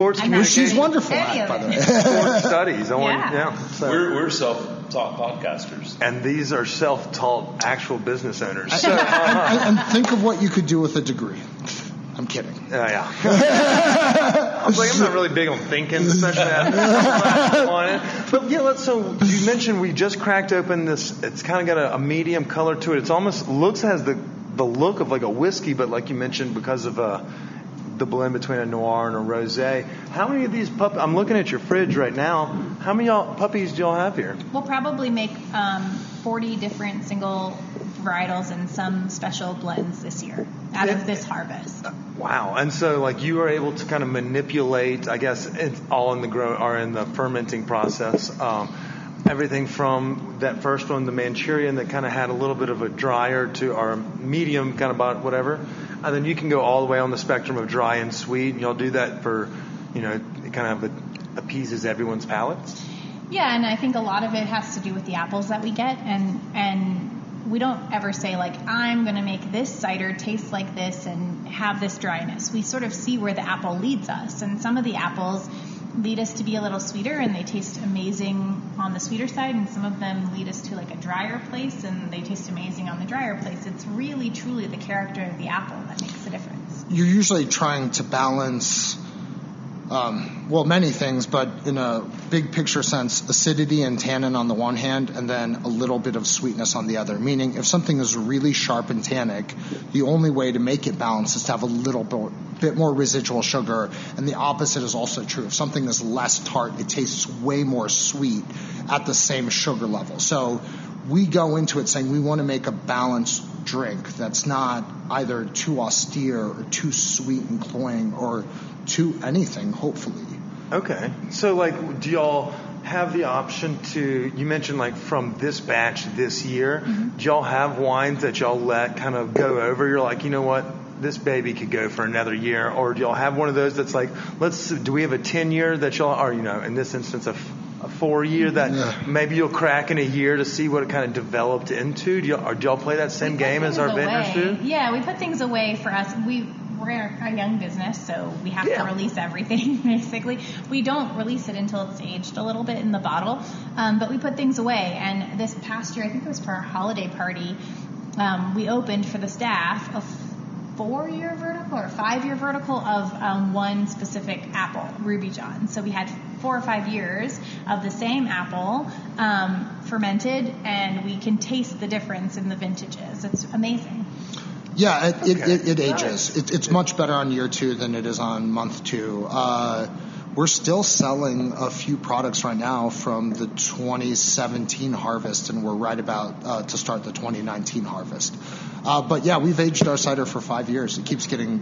Sports She's wonderful at, by the way. Sports studies. So. We're self-taught podcasters. And these are self-taught actual business owners. And think of what you could do with a degree. I'm kidding. Yeah. I'm not really big on thinking, especially on it. But yeah, so you mentioned we just cracked open this. It's kind of got a medium color to it. It's almost has the look of like a whiskey, but like you mentioned, because of the blend between a noir and a rosé. How many of these puppies? I'm looking at your fridge right now. How many puppies do y'all have here? We'll probably make 40 different single varietals and some special blends this year out of this harvest. Wow. And so like you are able to kind of manipulate, I guess it's all in the fermenting process. Everything from that first one, the Manchurian, that kind of had a little bit of a drier to our medium kind of whatever. And then you can go all the way on the spectrum of dry and sweet. And y'all do that for, it kind of appeases everyone's palates. Yeah, and I think a lot of it has to do with the apples that we get. And we don't ever say, like, I'm going to make this cider taste like this and have this dryness. We sort of see where the apple leads us. And some of the apples lead us to be a little sweeter, and they taste amazing on the sweeter side, and some of them lead us to like a drier place, and they taste amazing on the drier place. It's really, truly the character of the apple that makes the difference. You're usually trying to balance, many things, but in a big picture sense, acidity and tannin on the one hand, and then a little bit of sweetness on the other. Meaning, if something is really sharp and tannic, the only way to make it balanced is to have a little bit more residual sugar, and the opposite is also true. If something is less tart, it tastes way more sweet at the same sugar level. So we go into it saying we want to make a balanced drink that's not either too austere or too sweet and cloying or too anything, hopefully. Okay. So, like, do y'all have the option to, you mentioned, like, from this batch this year, do y'all have wines that y'all let kind of go over? You're like, you know what, this baby could go for another year. Or do y'all have one of those that's like, do we have a 10-year that y'all, or, in this instance, a 4-year that maybe you'll crack in a year to see what it kind of developed into? Do y'all play that same game as our vendors do? Yeah, we put things away for us. We're a young business, so we have to release everything, basically. We don't release it until it's aged a little bit in the bottle, but we put things away. And this past year, I think it was for our holiday party, we opened for the staff a 4-year vertical or a 5-year vertical of one specific apple, Ruby John. So we had 4 or 5 years of the same apple fermented, and we can taste the difference in the vintages. It's amazing. Yeah, it ages. It's much better on year 2 than it is on month 2. We're still selling a few products right now from the 2017 harvest, and we're right about to start the 2019 harvest. But yeah, we've aged our cider for 5 years. It keeps getting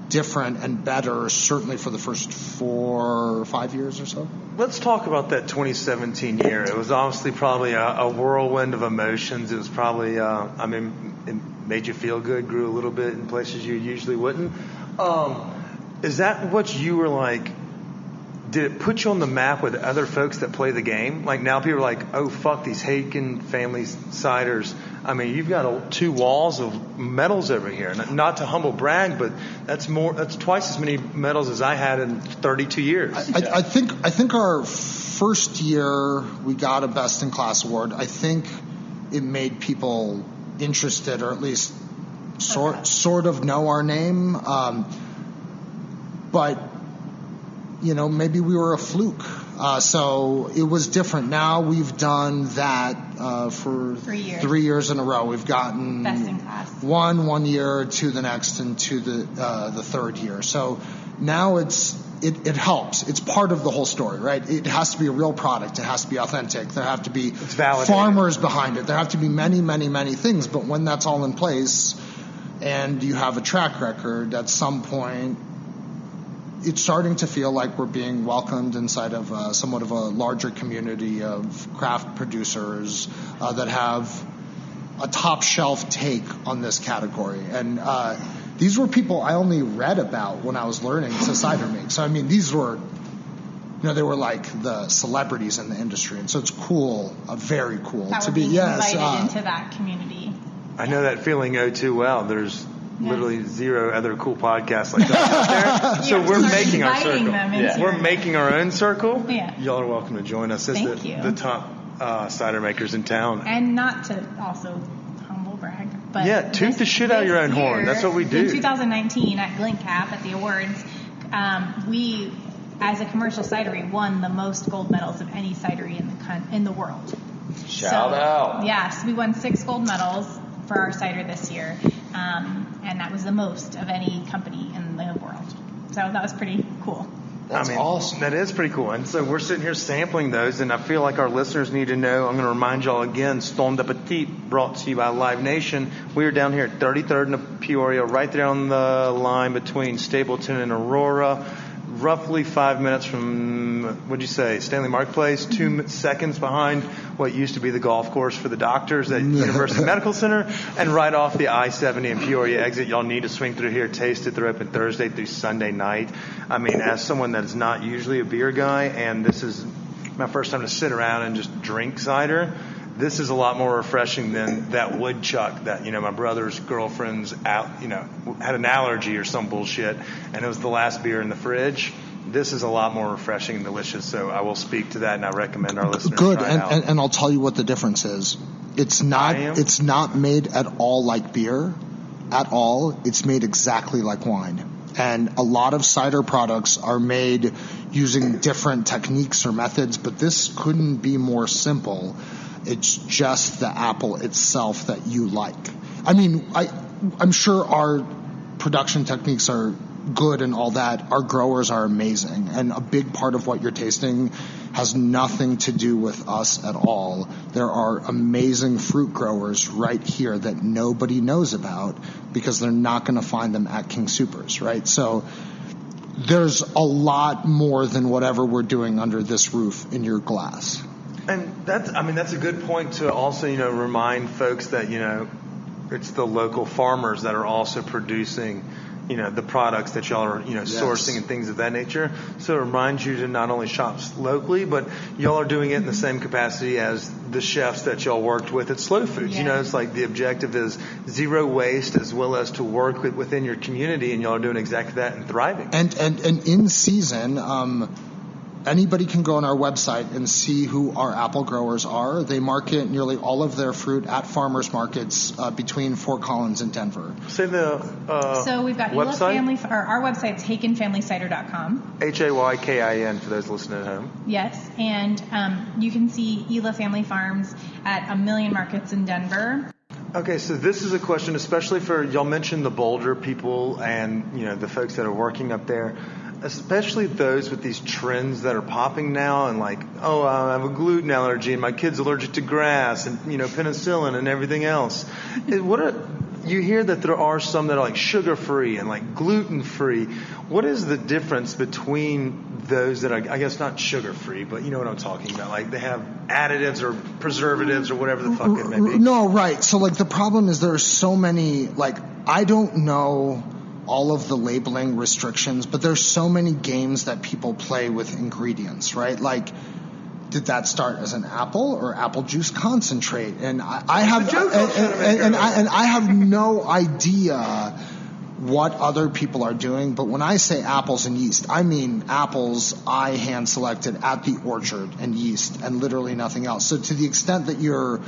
different and better, certainly for the first 4 or 5 years or so. Let's talk about that 2017 year. It was obviously probably a whirlwind of emotions. It was probably, it made you feel good, grew a little bit in places you usually wouldn't. Is that what you were like? Did it put you on the map with other folks that play the game? Like now people are like, oh, fuck these Haykin Family ciders. I mean, you've got 2 walls of medals over here. Not to humble brag, but that's twice as many medals as I had in 32 years. I think our first year we got a best in class award. I think it made people interested, or at least sort of know our name. But maybe we were a fluke. So it was different. Now we've done that for 3 years in a row. We've gotten best in class. one year, 2 the next, and 2 the third year. So now it helps. It's part of the whole story, right? It has to be a real product. It has to be authentic. There have to be farmers behind it. There have to be many, many, many things. But when that's all in place and you have a track record, at some point it's starting to feel like we're being welcomed inside of somewhat of a larger community of craft producers that have a top shelf take on this category. And these were people I only read about when I was learning to cider make. So, I mean, these were, they were like the celebrities in the industry. And so it's cool, very cool that to be invited into that community. I know that feeling too well. There's literally zero other cool podcasts like that out there. So we're making our circle. We're making our own circle. Yeah. Y'all are welcome to join us as the top cider makers in town. And not to also humble brag, but toot the shit out of your own horn. That's what we do. In 2019 at Glintcap at the awards, we, as a commercial cidery, won the most gold medals of any cidery in the world. Shout out! Yes, we won 6 gold medals for our cider this year, and that was the most of any company in the world. So that was pretty cool. That's awesome. That is pretty cool. And so we're sitting here sampling those, and I feel like our listeners need to know. I'm going to remind y'all again, Storm Appetit, brought to you by Live Nation. We are down here at 33rd and Peoria, right there on the line between Stapleton and Aurora. Roughly 5 minutes from, what'd you say, Stanley Marketplace, 2 seconds behind what used to be the golf course for the doctors at University Medical Center, and right off the I-70 and Peoria exit. Y'all need to swing through here, taste it. They're open Thursday through Sunday night. I mean, as someone that is not usually a beer guy, and this is my first time to sit around and just drink cider, this is a lot more refreshing than that woodchuck that, my brother's girlfriend's had an allergy or some bullshit, and it was the last beer in the fridge. This is a lot more refreshing and delicious, so I will speak to that, and I recommend our listeners try it out. And I'll tell you what the difference is. It's not made at all like beer, at all. It's made exactly like wine. And a lot of cider products are made using different techniques or methods, but this couldn't be more simple. It's just the apple itself that you like. I mean, I'm sure our production techniques are good and all that. Our growers are amazing. And a big part of what you're tasting has nothing to do with us at all. There are amazing fruit growers right here that nobody knows about because they're not going to find them at King Soopers, right? So there's a lot more than whatever we're doing under this roof in your glass. And that's a good point to also, remind folks that, it's the local farmers that are also producing, the products that y'all are, sourcing and things of that nature. So it reminds you to not only shop locally, but y'all are doing it in the same capacity as the chefs that y'all worked with at Slow Foods. Yeah. It's like the objective is zero waste as well as to work within your community, and y'all are doing exactly that and thriving. And in season, anybody can go on our website and see who our apple growers are. They market nearly all of their fruit at farmers markets between Fort Collins and Denver. Say the So we've got website? Our website's HaykinFamilyCider.com. Haykin for those listening at home. Yes, and you can see Ela Family Farms at a million markets in Denver. Okay, so this is a question, especially for, y'all mentioned the Boulder people and, the folks that are working up there. Especially those with these trends that are popping now and like, I have a gluten allergy and my kid's allergic to grass and, penicillin and everything else. You hear that there are some that are like sugar-free and like gluten-free. What is the difference between those that are, I guess, not sugar-free, but you know what I'm talking about? Like they have additives or preservatives or whatever the fuck it may be. No, right. So like the problem is there are so many, like I don't know all of the labeling restrictions, but there's so many games that people play with ingredients, right? Like, did that start as an apple or apple juice concentrate? And I have no idea what other people are doing, but when I say apples and yeast, I mean apples I hand selected at the orchard and yeast and literally nothing else. So to the extent that you're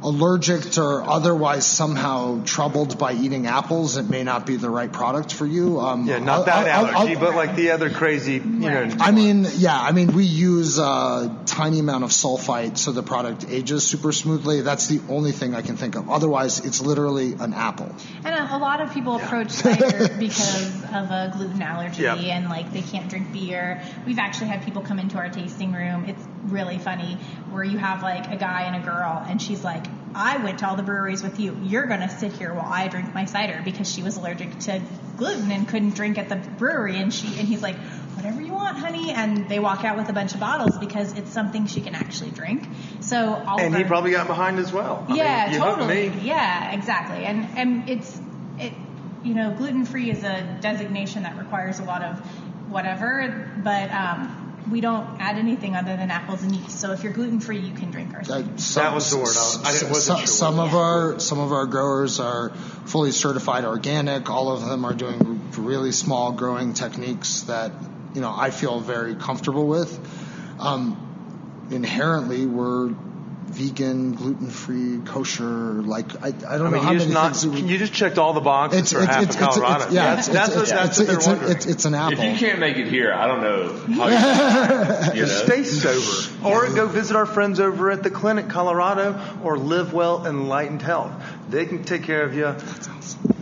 allergic or otherwise somehow troubled by eating apples, it may not be the right product for you. Not that allergy, but like the other crazy, I mean, we use a tiny amount of sulfite so the product ages super smoothly. That's the only thing I can think of. Otherwise, it's literally an apple. And a lot of people approach cider because of a gluten allergy and like they can't drink beer. We've actually had people come into our tasting room. It's really funny where you have like a guy and a girl and she's like, I went to all the breweries with you. You're going to sit here while I drink my cider because she was allergic to gluten and couldn't drink at the brewery. And he's like, whatever you want, honey. And they walk out with a bunch of bottles because it's something she can actually drink. So he probably got behind as well. I mean, totally. Yeah, exactly. And gluten-free is a designation that requires a lot of whatever, but we don't add anything other than apples and yeast. So if you're gluten free, you can drink our cider. That was the word. I wasn't sure. Some of our growers are fully certified organic. All of them are doing really small growing techniques that I feel very comfortable with. Inherently, we're vegan, gluten-free, kosher. Like I don't know how many things. You just checked all the boxes for half of Colorado. That's an apple. If you can't make it here, I don't know how you Stay sober, or go visit our friends over at the Clinic, Colorado, or Live Well Enlightened Health. They can take care of you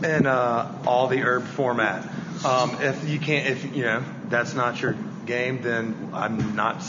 in all the herb format. If you can't, if that's not your game, then I'm not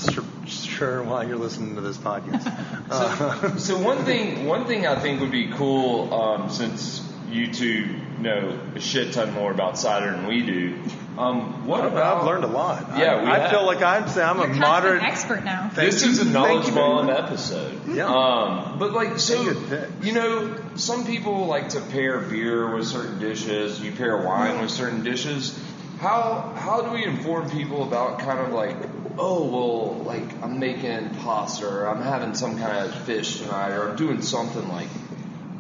sure why you're listening to this podcast. So one thing I think would be cool, since you two know a shit ton more about cider than we do. I've learned a lot. Yeah, I feel like I'm a moderate expert now. This is a knowledge bomb episode. Yeah. But some people like to pair beer with certain dishes. You pair wine with certain dishes. How do we inform people about kind of like, I'm making pasta, or I'm having some kind of fish tonight, or I'm doing something like,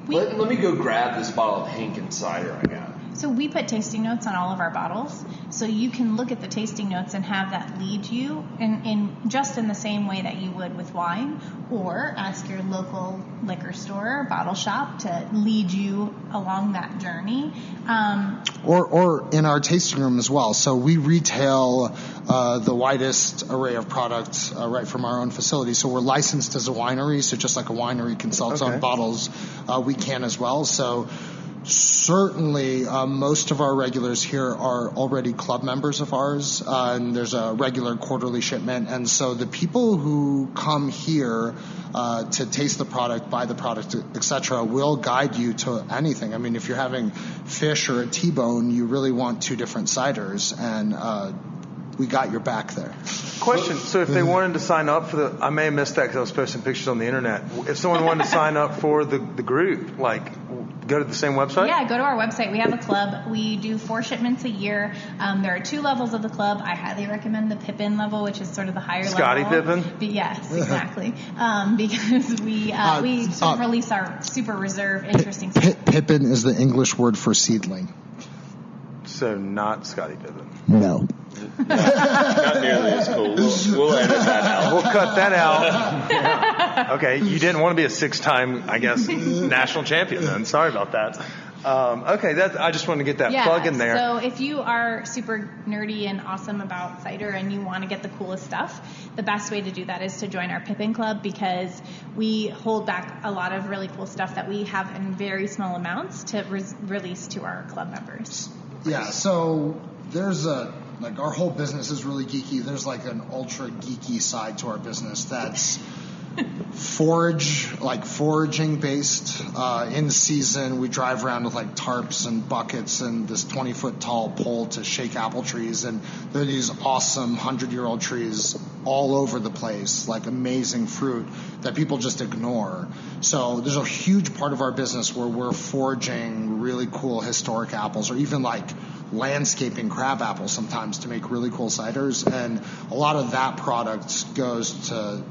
let me go grab this bottle of Haykin Cider I got. So we put tasting notes on all of our bottles, so you can look at the tasting notes and have that lead you in just in the same way that you would with wine, or ask your local liquor store or bottle shop to lead you along that journey. Or in our tasting room as well. So we retail the widest array of products right from our own facility. So we're licensed as a winery. So just like a winery can sell its own bottles, we can as well. So certainly, most of our regulars here are already club members of ours, and there's a regular quarterly shipment. And so the people who come here to taste the product, buy the product, etc., will guide you to anything. I mean, if you're having fish or a T-bone, you really want two different ciders, and we got your back there. Question. So if they wanted to sign up for I may have missed that because I was posting pictures on the internet. If someone wanted to sign up for the group, go to the same website? Yeah, go to our website. We have a club. We do 4 shipments a year. There are 2 levels of the club. I highly recommend the Pippin level, which is sort of the higher Scottie level. Pippen? Yes, exactly. Because we sort of release our super reserve interesting stuff. Pippin is the English word for seedling. So not Scottie Pippen. No. Not nearly as cool. We'll edit that out. We'll cut that out. Okay, you didn't want to be a 6-time, I guess, national champion then. Sorry about that. Okay, I just wanted to get that plug in there. So if you are super nerdy and awesome about cider and you want to get the coolest stuff, the best way to do that is to join our Pippin Club, because we hold back a lot of really cool stuff that we have in very small amounts to release to our club members. Yeah, so there's our whole business is really geeky. There's an ultra geeky side to our business that's foraging based. In season, we drive around with tarps and buckets and this 20-foot tall pole to shake apple trees, and there are these awesome 100-year-old trees all over the place, amazing fruit that people just ignore. So there's a huge part of our business where we're foraging really cool historic apples, or even landscaping crab apples sometimes to make really cool ciders, and a lot of that product goes to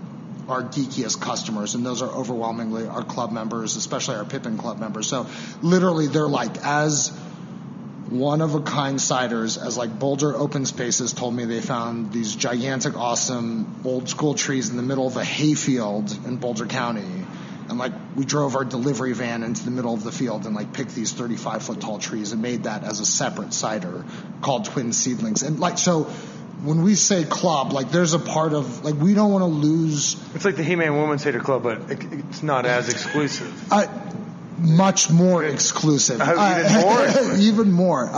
our geekiest customers, and those are overwhelmingly our club members, especially our Pippin Club members. So literally they're as one-of-a-kind ciders as Boulder Open Spaces told me they found these gigantic, awesome, old-school trees in the middle of a hayfield in Boulder County. And we drove our delivery van into the middle of the field and picked these 35-foot tall trees and made that as a separate cider called Twin Seedlings. And so when we say club, there's a part of we don't want to lose. It's like the He-Man Women's Hater Club, but it's not as exclusive. Much more exclusive. Even more.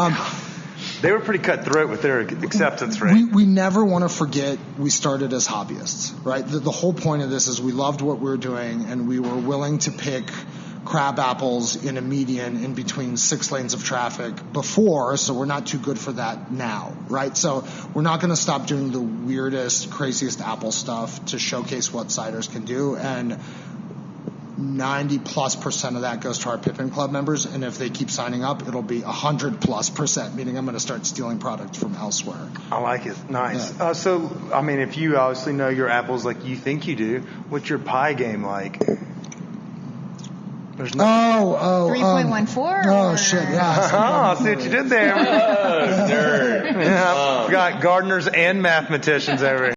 They were pretty cutthroat with their acceptance rate. We never want to forget we started as hobbyists, right? The whole point of this is we loved what we were doing, and we were willing to pick crab apples in a median in between 6 lanes of traffic before, so we're not too good for that now, right? So we're not going to stop doing the weirdest, craziest apple stuff to showcase what ciders can do, and 90+% of that goes to our Pippin Club members, and if they keep signing up, it'll be 100+%, meaning I'm going to start stealing product from elsewhere. I like it. Nice. Yeah. So, I mean, if you obviously know your apples like you think you do, what's your pie game like? There's no. 3.14. Oh shit! Yeah. I see what you did there. Nerd. Yeah, we got gardeners and mathematicians over here.